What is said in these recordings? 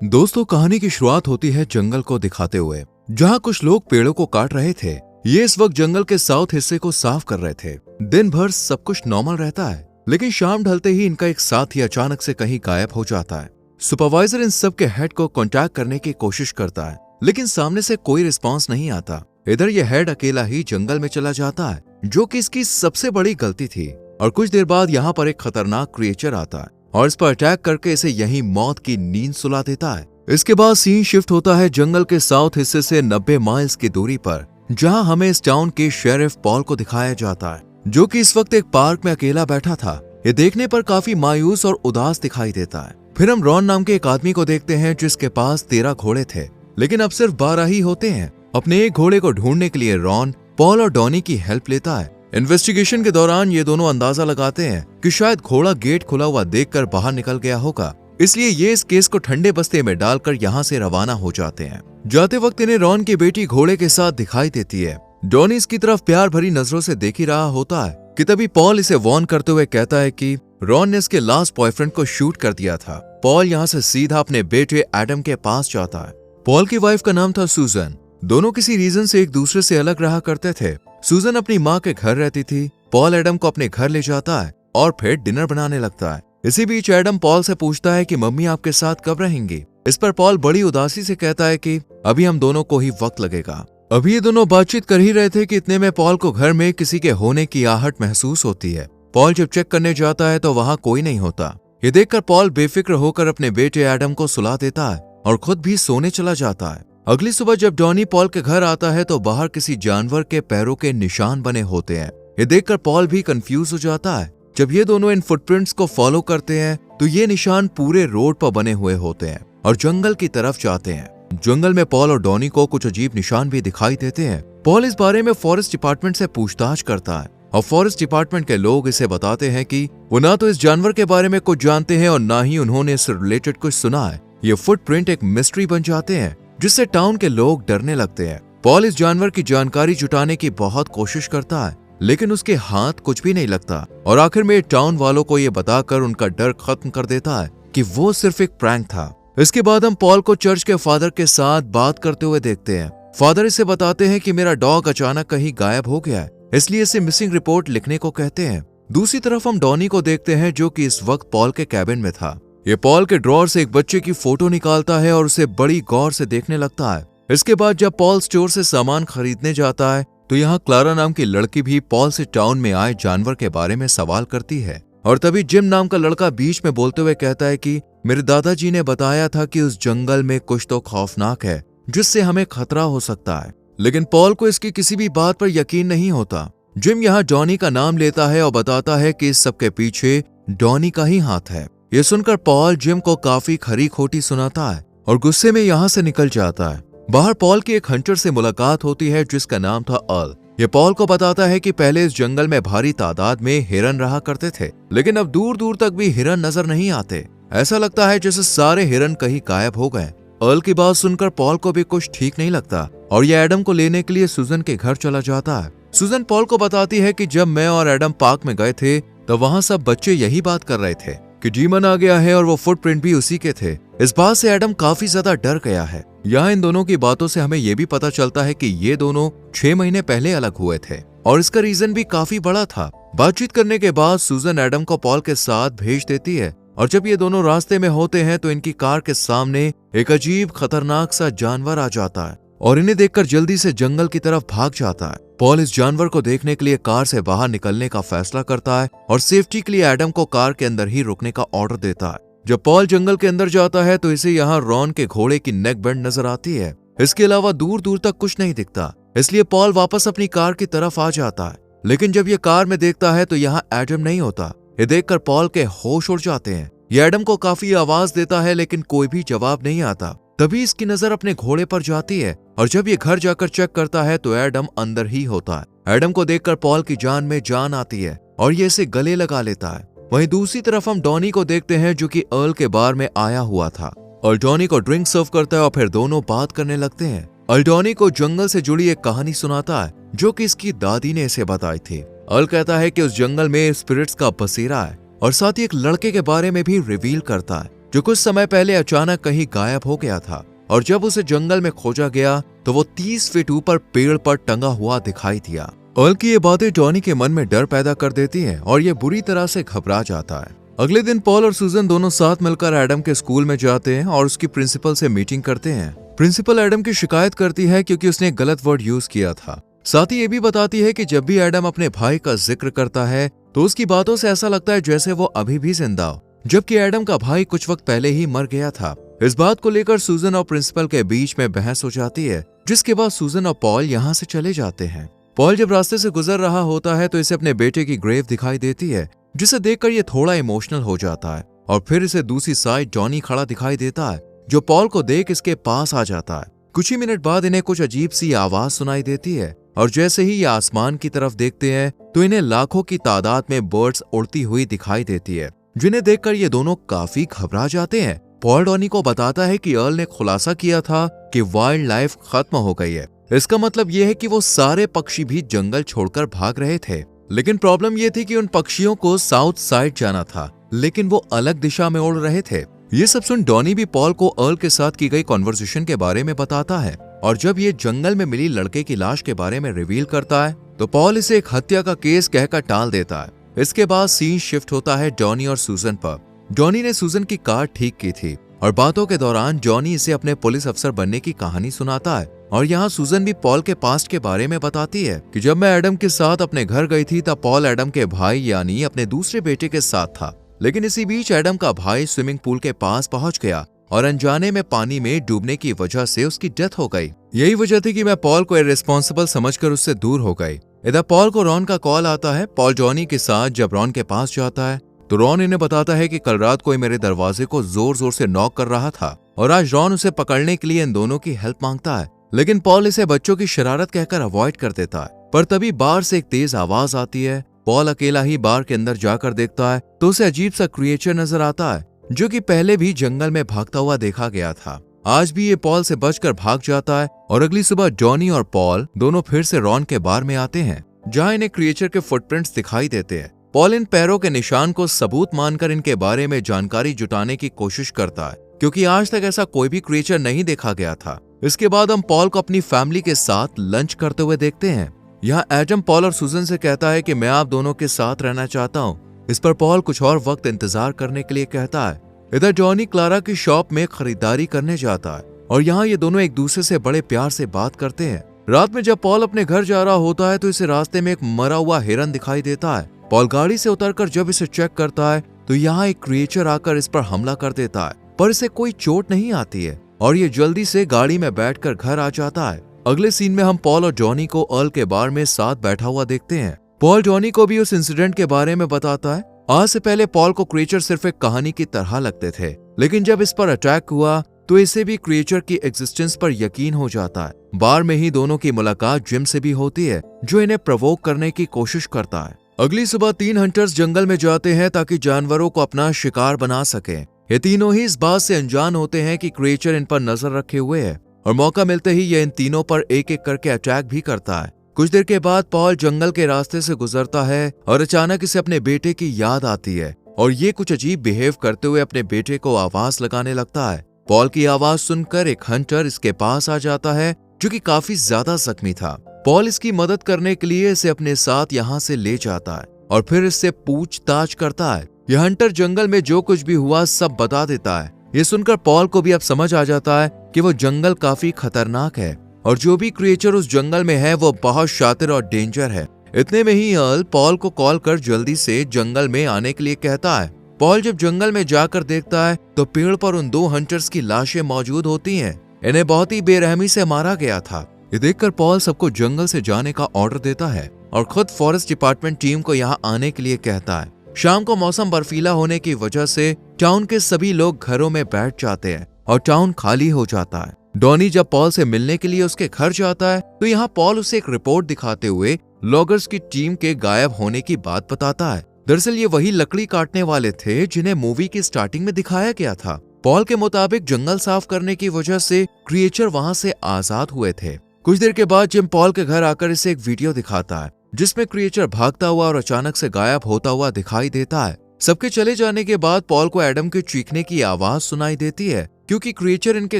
दोस्तों, कहानी की शुरुआत होती है जंगल को दिखाते हुए, जहां कुछ लोग पेड़ों को काट रहे थे। ये इस वक्त जंगल के साउथ हिस्से को साफ कर रहे थे। दिन भर सब कुछ नॉर्मल रहता है, लेकिन शाम ढलते ही इनका एक साथी अचानक से कहीं गायब हो जाता है। सुपरवाइजर इन सब के हेड को कांटेक्ट करने की कोशिश करता है, लेकिन सामने से कोई रिस्पॉन्स नहीं आता। इधर ये हेड अकेला ही जंगल में चला जाता है, जो कि इसकी सबसे बड़ी गलती थी। और कुछ देर बाद यहाँ पर एक खतरनाक क्रिएचर आता है और इस पर अटैक करके इसे यहीं मौत की नींद सुला देता है। इसके बाद सीन शिफ्ट होता है जंगल के साउथ हिस्से से 90 माइल्स की दूरी पर, जहां हमें इस टाउन के शेरिफ पॉल को दिखाया जाता है, जो कि इस वक्त एक पार्क में अकेला बैठा था। ये देखने पर काफी मायूस और उदास दिखाई देता है। फिर हम रॉन नाम के एक आदमी को देखते हैं, जिसके पास 13 घोड़े थे, लेकिन अब सिर्फ 12 ही होते हैं। अपने एक घोड़े को ढूंढने के लिए रॉन पॉल और डॉनी की हेल्प लेता है। इन्वेस्टिगेशन के दौरान ये दोनों अंदाजा लगाते हैं कि शायद घोड़ा गेट खुला हुआ देखकर बाहर निकल गया होगा, इसलिए ये इस केस को ठंडे बस्ते में डालकर यहाँ से रवाना हो जाते हैं। जाते वक्त इन्हें रॉन की बेटी घोड़े के साथ दिखाई देती है। डॉनी इसकी तरफ प्यार भरी नजरों से देख ही रहा होता है कि तभी पॉल इसे वार्न करते हुए कहता है कि रॉन ने इसके लास्ट बॉयफ्रेंड को शूट कर दिया था। पॉल यहाँ से सीधा अपने बेटे एडम के पास जाता है। पॉल की वाइफ का नाम था सूजन। दोनों किसी रीजन से एक दूसरे से अलग रहा करते थे। सूजन अपनी माँ के घर रहती थी। पॉल एडम को अपने घर ले जाता है और फिर डिनर बनाने लगता है। इसी बीच एडम पॉल से पूछता है कि मम्मी आपके साथ कब रहेंगी। इस पर पॉल बड़ी उदासी से कहता है कि अभी हम दोनों को ही वक्त लगेगा। अभी ये दोनों बातचीत कर ही रहे थे कि इतने में पॉल को घर में किसी के होने की आहट महसूस होती है। पॉल जब चेक करने जाता है तो वहाँ कोई नहीं होता। ये देखकर पॉल बेफिक्र होकर अपने बेटे एडम को सुला देता है और खुद भी सोने चला जाता है। अगली सुबह जब डॉनी पॉल के घर आता है तो बाहर किसी जानवर के पैरों के निशान बने होते हैं। ये देखकर पॉल भी कंफ्यूज हो जाता है। जब ये दोनों इन फुटप्रिंट्स को फॉलो करते हैं तो ये निशान पूरे रोड पर बने हुए होते हैं और जंगल की तरफ जाते हैं। जंगल में पॉल और डॉनी को कुछ अजीब निशान भी दिखाई देते हैं। पॉल इस बारे में फॉरेस्ट डिपार्टमेंट से पूछताछ करता है और फॉरेस्ट डिपार्टमेंट के लोग इसे बताते हैं कि वो ना तो इस जानवर के बारे में कुछ जानते हैं और ना ही उन्होंने इससे रिलेटेड कुछ सुना है। ये फुटप्रिंट एक मिस्ट्री बन जाते हैं, जिससे टाउन के लोग डरने लगते हैं। पॉल इस जानवर की जानकारी जुटाने की बहुत कोशिश करता है, लेकिन उसके हाथ कुछ भी नहीं लगता और आखिर में टाउन वालों को ये बताकर उनका डर खत्म कर देता है कि वो सिर्फ एक प्रैंक था। इसके बाद हम पॉल को चर्च के फादर के साथ बात करते हुए देखते हैं। फादर इसे बताते हैं कि मेरा डॉग अचानक कहीं गायब हो गया है, इसलिए इसे मिसिंग रिपोर्ट लिखने को कहते हैं। दूसरी तरफ हम डॉनी को देखते हैं, जो कि इस वक्त पॉल के कैबिन में था। ये पॉल के ड्रॉअर से एक बच्चे की फोटो निकालता है और उसे बड़ी गौर से देखने लगता है। इसके बाद जब पॉल स्टोर से सामान खरीदने जाता है तो यहाँ क्लारा नाम की लड़की भी पॉल से टाउन में आए जानवर के बारे में सवाल करती है। और तभी जिम नाम का लड़का बीच में बोलते हुए कहता है कि मेरे दादाजी ने बताया था कि उस जंगल में कुछ तो खौफनाक है, जिससे हमें खतरा हो सकता है। लेकिन पॉल को इसकी किसी भी बात पर यकीन नहीं होता। जिम यहाँ डॉनी का नाम लेता है और बताता है कि इस सबके पीछे डॉनी का ही हाथ है। ये सुनकर पॉल जिम को काफी खरी खोटी सुनाता है और गुस्से में यहाँ से निकल जाता है। बाहर पॉल की एक हंटर से मुलाकात होती है, जिसका नाम था अर्ल। ये पॉल को बताता है कि पहले इस जंगल में भारी तादाद में हिरन रहा करते थे, लेकिन अब दूर दूर तक भी हिरन नजर नहीं आते। ऐसा लगता है जैसे सारे हिरन कहीं गायब हो गए। अर्ल की बात सुनकर पॉल को भी कुछ ठीक नहीं लगता और ये एडम को लेने के लिए सूजन के घर चला जाता है। सूजन पॉल को बताती है कि जब मैं और एडम पार्क में गए थे तो वहाँ सब बच्चे यही बात कर रहे थे कि डीमन आ गया है और वो फुटप्रिंट भी उसी के थे। इस बात से एडम काफी ज्यादा डर गया है। यहाँ इन दोनों की बातों से हमें ये भी पता चलता है कि ये दोनों 6 महीने पहले अलग हुए थे और इसका रीजन भी काफी बड़ा था। बातचीत करने के बाद सूजन एडम को पॉल के साथ भेज देती है और जब ये दोनों रास्ते में होते हैं तो इनकी कार के सामने एक अजीब खतरनाक सा जानवर आ जाता है और इन्हें देखकर जल्दी से जंगल की तरफ भाग जाता है। पॉल इस जानवर को देखने के लिए कार से बाहर निकलने का फैसला करता है और सेफ्टी के लिए एडम को कार के अंदर ही रुकने का ऑर्डर देता है। जब पॉल जंगल के अंदर जाता है तो इसे यहाँ रॉन के घोड़े की नेक बैंड नजर आती है। इसके अलावा दूर दूर तक कुछ नहीं दिखता, इसलिए पॉल वापस अपनी कार की तरफ आ जाता है। लेकिन जब ये कार में देखता है तो यहाँ एडम नहीं होता। ये देखकर पॉल के होश उड़ जाते हैं। ये एडम को काफी आवाज देता है, लेकिन कोई भी जवाब नहीं आता। तभी इसकी नजर अपने घोड़े पर जाती है और जब ये घर जाकर चेक करता है तो एडम अंदर ही होता है। एडम को देखकर पॉल की जान में जान आती है और ये इसे गले लगा लेता है। वहीं दूसरी तरफ हम डॉनी को देखते हैं, जो कि अर्ल के बार में आया हुआ था और डॉनी को ड्रिंक सर्व करता है और फिर दोनों बात करने लगते हैं। अर्ल डॉनी को जंगल से जुड़ी एक कहानी सुनाता है, जो कि इसकी दादी ने इसे बताई थी। अर्ल कहता है कि उस जंगल में स्पिरिट्स का बसेरा है और साथ ही एक लड़के के बारे में भी रिवील करता है। जो कुछ समय पहले अचानक कहीं गायब हो गया था। और जब उसे जंगल में खोजा गया तो वो 30 फीट ऊपर पेड़ पर टंगा हुआ दिखाई दिया। अर्ल की ये बातें डॉनी के मन में डर पैदा कर देती हैं और ये बुरी तरह से घबरा जाता है। अगले दिन पॉल और सूजन दोनों साथ मिलकर एडम के स्कूल में जाते हैं और उसकी प्रिंसिपल से मीटिंग करते हैं। प्रिंसिपल एडम की शिकायत करती है क्योंकि उसने गलत वर्ड यूज किया था। साथ ही ये भी बताती है कि जब भी एडम अपने भाई का जिक्र करता है तो उसकी बातों से ऐसा लगता है जैसे वो अभी भी जिंदा हो, जबकि एडम का भाई कुछ वक्त पहले ही मर गया था। इस बात को लेकर सूजन और प्रिंसिपल के बीच में बहस हो जाती है, जिसके बाद सूजन और पॉल यहाँ से चले जाते हैं। पॉल जब रास्ते से गुजर रहा होता है तो इसे अपने बेटे की ग्रेव दिखाई देती है, जिसे देखकर ये थोड़ा इमोशनल हो जाता है। और फिर इसे दूसरी साइड डॉनी खड़ा दिखाई देता है, जो पॉल को देख इसके पास आ जाता है। कुछ ही मिनट बाद इन्हें कुछ अजीब सी आवाज सुनाई देती है और जैसे ही ये आसमान की तरफ देखते हैं तो इन्हें लाखों की तादाद में बर्ड्स उड़ती हुई दिखाई देती है, जिन्हें देखकर ये दोनों काफी घबरा जाते हैं। पॉल डॉनी को बताता है कि अर्ल ने खुलासा किया था कि वाइल्ड लाइफ खत्म हो गई है। इसका मतलब यह है कि वो सारे पक्षी भी जंगल छोड़कर भाग रहे थे। लेकिन प्रॉब्लम यह थी कि उन पक्षियों को साउथ साइड जाना था, लेकिन वो अलग दिशा में उड़ रहे थे। ये सब सुन डॉनी भी पॉल को अर्ल के साथ की गई कॉन्वर्सेशन के बारे में बताता है और जब ये जंगल में मिली लड़के की लाश के बारे में रिवील करता है तो पॉल इसे एक हत्या का केस कहकर टाल देता है। इसके बाद सीन शिफ्ट होता है डॉनी और सूजन पर। डॉनी ने सूजन की कार ठीक की थी और बातों के दौरान जॉनी इसे अपने पुलिस अफसर बनने की कहानी सुनाता है। और यहाँ सूजन भी पॉल के पास्ट के बारे में बताती है कि जब मैं एडम के साथ अपने घर गई थी तब पॉल एडम के भाई यानी अपने दूसरे बेटे के साथ था, लेकिन इसी बीच एडम का भाई स्विमिंग पूल के पास पहुंच गया और अनजाने में पानी में डूबने की वजह से उसकी डेथ हो गई। यही वजह थी कि मैं पॉल को इररिस्पॉन्सिबल समझकर उससे दूर हो गई। इधर पॉल को रॉन का कॉल आता है। पॉल जॉनी के साथ जब रॉन के पास जाता है तो रॉन इन्हें बताता है कि कल रात कोई मेरे दरवाजे को जोर जोर से नॉक कर रहा था और आज रॉन उसे पकड़ने के लिए इन दोनों की हेल्प मांगता है, लेकिन पॉल इसे बच्चों की शरारत कहकर अवॉइड कर देता है। पर तभी बाहर से एक तेज आवाज आती है। पॉल अकेला ही बार के अंदर जाकर देखता है तो उसे अजीब सा क्रिएचर नजर आता है, जो कि पहले भी जंगल में भागता हुआ देखा गया था। आज भी ये पॉल से बचकर भाग जाता है और अगली सुबह जॉनी और पॉल दोनों फिर से रॉन के बार में आते हैं, जहां इन्हें क्रिएचर के फुटप्रिंट्स दिखाई देते हैं। पॉल इन पैरों के निशान को सबूत मानकर इनके बारे में जानकारी जुटाने की कोशिश करता है, क्योंकि आज तक ऐसा कोई भी क्रिएचर नहीं देखा गया था। इसके बाद हम पॉल को अपनी फैमिली के साथ लंच करते हुए देखते हैं। यहाँ एडम पॉल और सूजन से कहता है कि मैं आप दोनों के साथ रहना चाहता हूँ। इस पर पॉल कुछ और वक्त इंतजार करने के लिए कहता है। इधर जॉनी क्लारा की शॉप में खरीदारी करने जाता है और यहाँ ये दोनों एक दूसरे से बड़े प्यार से बात करते हैं। रात में जब पॉल अपने घर जा रहा होता है तो इसे रास्ते में एक मरा हुआ हिरन दिखाई देता है। पॉल गाड़ी से उतरकर जब इसे चेक करता है तो यहाँ एक क्रिएचर आकर इस पर हमला कर देता है, पर इसे कोई चोट नहीं आती है और ये जल्दी से गाड़ी में बैठकर घर आ जाता है। अगले सीन में हम पॉल और जॉनी को अर्ल के बार में साथ बैठा हुआ देखते हैं। पॉल जॉनी को भी उस इंसिडेंट के बारे में बताता है। आज से पहले पॉल को क्रिएचर सिर्फ एक कहानी की तरह लगते थे, लेकिन जब इस पर अटैक हुआ तो इसे भी क्रिएचर की एग्जिस्टेंस पर यकीन हो जाता है। बार में ही दोनों की मुलाकात जिम से भी होती है, जो इन्हें प्रवोक करने की कोशिश करता है। अगली सुबह 3 हंटर्स जंगल में जाते हैं ताकि जानवरों को अपना शिकार बना सकें। ये तीनों ही इस बात से अनजान होते हैं कि क्रिएचर इन पर नजर रखे हुए है और मौका मिलते ही ये इन तीनों पर एक एक करके अटैक भी करता है। कुछ देर के बाद पॉल जंगल के रास्ते से गुजरता है और अचानक इसे अपने बेटे की याद आती है और ये कुछ अजीब बिहेव करते हुए अपने बेटे को आवाज लगाने लगता है। पॉल की आवाज सुनकर एक हंटर इसके पास आ जाता है, जो कि काफी ज्यादा जख्मी था। पॉल इसकी मदद करने के लिए इसे अपने साथ यहाँ से ले जाता है और फिर इससे पूछताछ करता है। यह हंटर जंगल में जो कुछ भी हुआ सब बता देता है। ये सुनकर पॉल को भी अब समझ आ जाता है कि वो जंगल काफी खतरनाक है और जो भी क्रिएचर उस जंगल में है वो बहुत शातिर और डेंजर है। इतने में ही अर्ल पॉल को कॉल कर जल्दी से जंगल में आने के लिए कहता है। पॉल जब जंगल में जाकर देखता है तो पेड़ पर उन 2 हंटर्स की लाशें मौजूद होती हैं। इन्हें बहुत ही बेरहमी से मारा गया था। ये देखकर पॉल सबको जंगल से जाने का ऑर्डर देता है और खुद फॉरेस्ट डिपार्टमेंट टीम को यहाँ आने के लिए कहता है। शाम को मौसम बर्फीला होने की वजह से टाउन के सभी लोग घरों में बैठ जाते हैं और टाउन खाली हो जाता है। डॉनी जब पॉल से मिलने के लिए उसके घर जाता है तो यहाँ पॉल उसे एक रिपोर्ट दिखाते हुए लॉगर्स की टीम के गायब होने की बात बताता है। दरअसल ये वही लकड़ी काटने वाले थे जिन्हें मूवी की स्टार्टिंग में दिखाया गया था। पॉल के मुताबिक जंगल साफ करने की वजह से क्रिएचर वहां से आजाद हुए थे। कुछ देर के बाद जिम पॉल के घर आकर इसे एक वीडियो दिखाता है जिसमें क्रिएचर भागता हुआ और अचानक से गायब होता हुआ दिखाई देता है। सबके चले जाने के बाद पॉल को एडम के चीखने की आवाज सुनाई देती है क्योंकि क्रिएचर इनके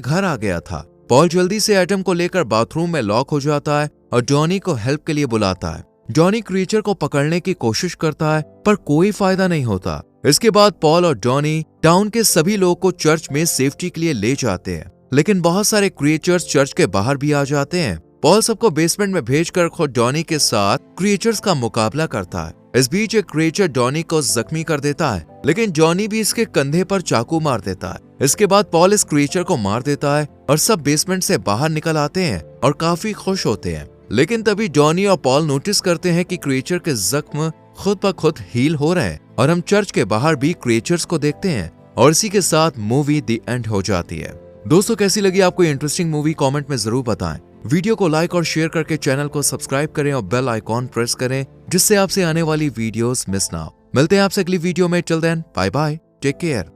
घर आ गया था। पॉल जल्दी से एडम को लेकर बाथरूम में लॉक हो जाता है और जॉनी को हेल्प के लिए बुलाता है। जॉनी क्रिएचर को पकड़ने की कोशिश करता है पर कोई फायदा नहीं होता। इसके बाद पॉल और जॉनी टाउन के सभी लोगों को चर्च में सेफ्टी के लिए ले जाते हैं, लेकिन बहुत सारे क्रिएचर्स चर्च के बाहर भी आ जाते हैं। पॉल सबको बेसमेंट में भेजकर खुद जॉनी के साथ क्रिएचर्स का मुकाबला करता है। इस बीच एक क्रिएचर जॉनी को जख्मी कर देता है, लेकिन जॉनी भी इसके कंधे पर चाकू मार देता है। इसके बाद पॉल इस क्रिएचर को मार देता है और सब बेसमेंट से बाहर निकल आते हैं और काफी खुश होते हैं। लेकिन तभी जॉनी और पॉल नोटिस करते हैं कि क्रिएचर के जख्म खुद ब खुद हील हो रहे हैं और हम चर्च के बाहर भी क्रिएचर्स को देखते हैं और इसी के साथ मूवी द एंड हो जाती है। दोस्तों, कैसी लगी आपको इंटरेस्टिंग मूवी कमेंट में जरूर बताएं। वीडियो को लाइक और शेयर करके चैनल को सब्सक्राइब करें और बेल आइकॉन प्रेस करें जिससे आपसे आने वाली वीडियोस मिस ना हो। मिलते हैं आपसे अगली वीडियो में। Till then bye bye, take care.